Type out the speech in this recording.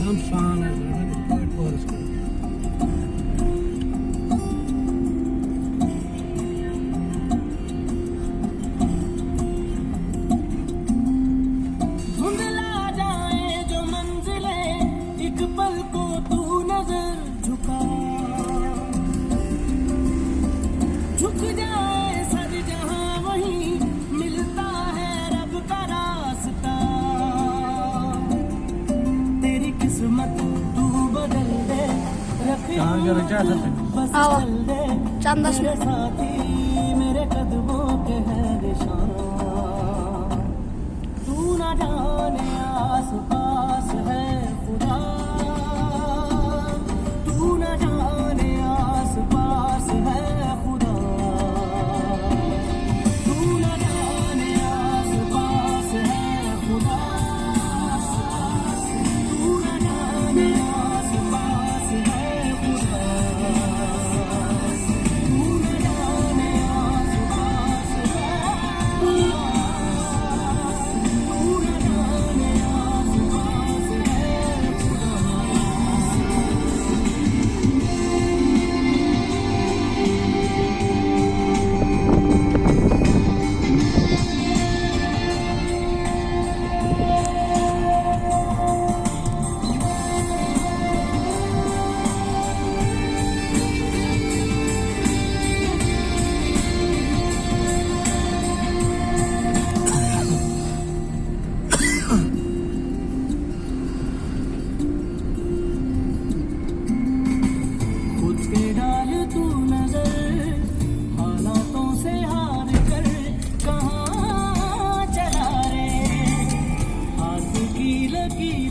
एकदम शान है पेट पर इसका। धुंधला जाए जो मंजिलें, एक पल को तू नजर झुका, झुक जाए सर जहां वहीं मिलता है रब का रास्ता। तेरी किस्मत तू बदल दे, बस चल दे मेरे साथी, मेरे कदमों के है निशान। तू ना जाने आस पास है खुदा, तू ना जाने आस पास है खुदा, तू ना जाने आस पास है खुदा, तू ना जाने आस पास है खुदा, तू ना जाने आस पास है खुदा, तू ना जाने आस पास है खुदा। खुद पे डाल तू नजर, हालातों से हार कर कहाँ चला रे, हाथ की लकीर